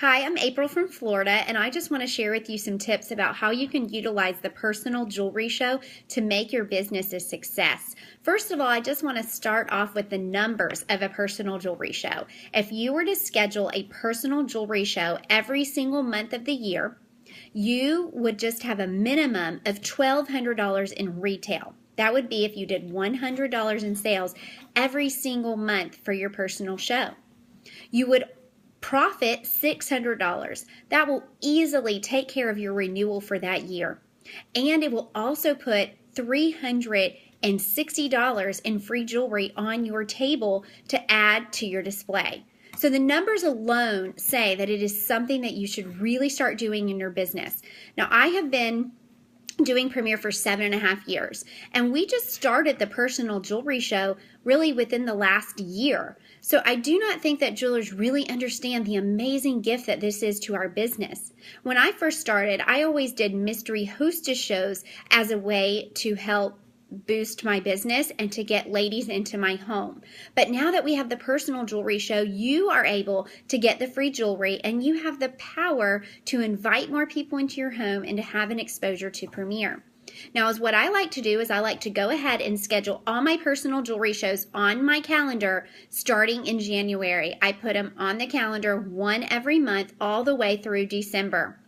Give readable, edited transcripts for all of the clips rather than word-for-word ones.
Hi, I'm April from Florida, and I just want to share with you some tips about how you can utilize the personal jewelry show to make your business a success. First of all, I just want to start off with the numbers of a personal jewelry show. If you were to schedule a personal jewelry show every single month of the year, you would just have a minimum of $1,200 in retail. That would be if you did $100 in sales every single month for your personal show. You would profit $600. That will easily take care of your renewal for that year. And it will also put $360 in free jewelry on your table to add to your display. So the numbers alone say that it is something that you should really start doing in your business. Now, I have been doing Premier for 7.5 years, and we just started the personal jewelry show really within the last year. So I do not think that jewelers really understand the amazing gift that this is to our business. When I first started, I always did mystery hostess shows as a way to help boost my business and to get ladies into my home. But now that we have the personal jewelry show, you are able to get the free jewelry, and you have the power to invite more people into your home and to have an exposure to Premier. Now, as what I like to do is I like to go ahead and schedule all my personal jewelry shows on my calendar starting in January. I put them on the calendar, one every month all the way through December.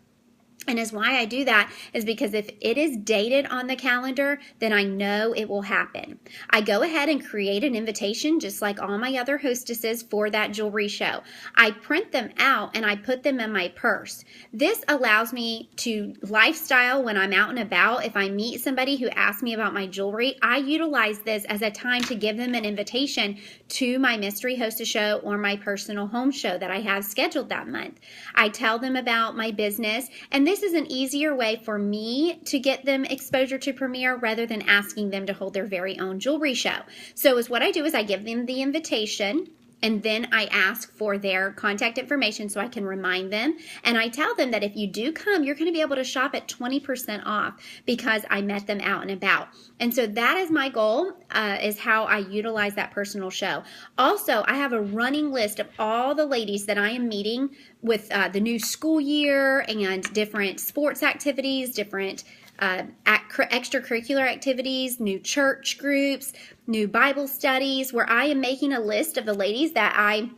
And as why I do that is because if it is dated on the calendar, then I know it will happen. I go ahead and create an invitation just like all my other hostesses for that jewelry show. I print them out and I put them in my purse. This allows me to lifestyle when I'm out and about. If I meet somebody who asks me about my jewelry, I utilize this as a time to give them an invitation to my mystery hostess show or my personal home show that I have scheduled that month. I tell them about my business, and this is an easier way for me to get them exposure to Premier rather than asking them to hold their very own jewelry show. So what I do is I give them the invitation, and then I ask for their contact information so I can remind them. And I tell them that if you do come, you're going to be able to shop at 20% off because I met them out and about. And so that is my goal, is how I utilize that personal show. Also, I have a running list of all the ladies that I am meeting with the new school year and different sports activities, different extracurricular activities, new church groups, new Bible studies, where I am making a list of the ladies that I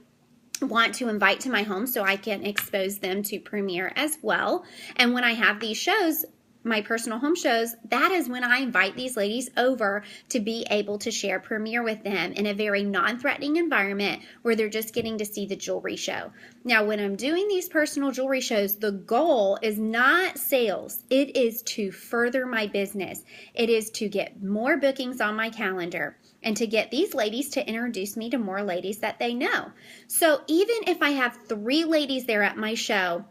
want to invite to my home so I can expose them to Premier as well. And when I have these shows, my personal home shows, that is when I invite these ladies over to be able to share Premier with them in a very non-threatening environment where they're just getting to see the jewelry show. Now, when I'm doing these personal jewelry shows, the goal is not sales. It is to further my business. It is to get more bookings on my calendar and to get these ladies to introduce me to more ladies that they know. So even if I have 3 ladies there at my show,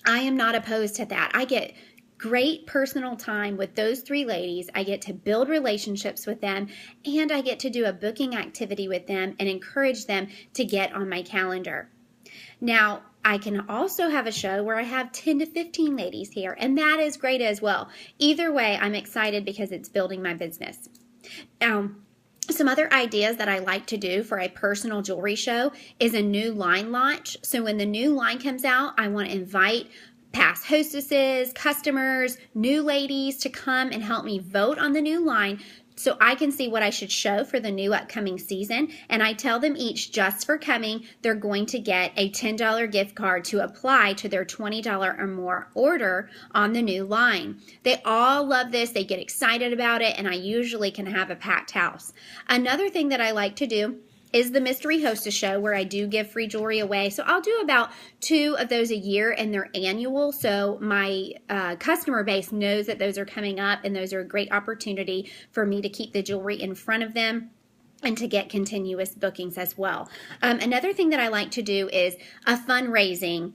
I am not opposed to that. I get great personal time with those 3 ladies. I get to build relationships with them, and I get to do a booking activity with them and encourage them to get on my calendar. Now, I can also have a show where I have 10 to 15 ladies here, and that is great as well. Either way, I'm excited because it's building my business. Some other ideas that I like to do for a personal jewelry show is a new line launch. So when the new line comes out, I want to invite past hostesses, customers, new ladies to come and help me vote on the new line so I can see what I should show for the new upcoming season. And I tell them each, just for coming, they're going to get a $10 gift card to apply to their $20 or more order on the new line. They all love this. They get excited about it, and I usually can have a packed house. Another thing that I like to do is the mystery hostess show, where I do give free jewelry away. So I'll do about 2 of those a year, and they're annual. So my customer base knows that those are coming up, and those are a great opportunity for me to keep the jewelry in front of them and to get continuous bookings as well. Another thing that I like to do is a fundraising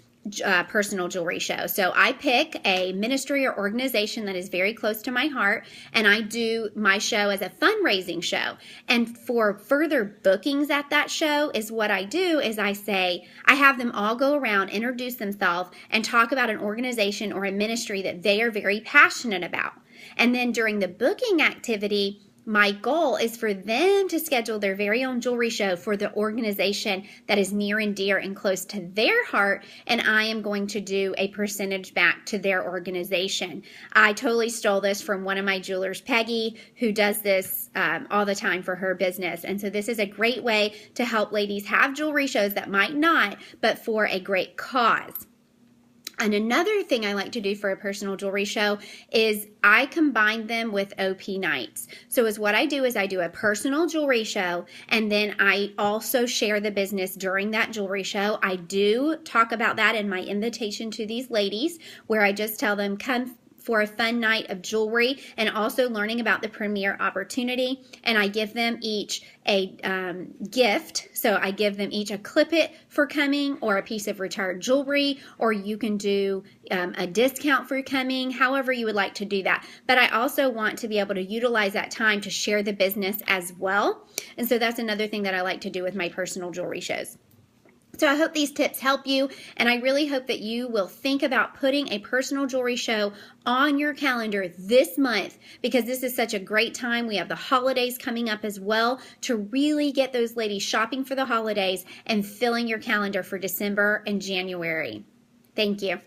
personal jewelry show. So I pick a ministry or organization that is very close to my heart, and I do my show as a fundraising show. And for further bookings at that show is what I do is I have them all go around, introduce themselves, and talk about an organization or a ministry that they are very passionate about. And then during the booking activity, my goal is for them to schedule their very own jewelry show for the organization that is near and dear and close to their heart, and I am going to do a percentage back to their organization. I totally stole this from one of my jewelers, Peggy, who does this all the time for her business. And so this is a great way to help ladies have jewelry shows that might not, but for a great cause. And another thing I like to do for a personal jewelry show is I combine them with OP nights. So what I do is I do a personal jewelry show, and then I also share the business during that jewelry show. I do talk about that in my invitation to these ladies, where I just tell them, come for a fun night of jewelry and also learning about the premier opportunity. And I give them each a gift. So I give them each a clip-it for coming, or a piece of retired jewelry, or you can do a discount for coming, however you would like to do that. But I also want to be able to utilize that time to share the business as well. And so that's another thing that I like to do with my personal jewelry shows. So I hope these tips help you, and I really hope that you will think about putting a personal jewelry show on your calendar this month, because this is such a great time. We have the holidays coming up as well, to really get those ladies shopping for the holidays and filling your calendar for December and January. Thank you.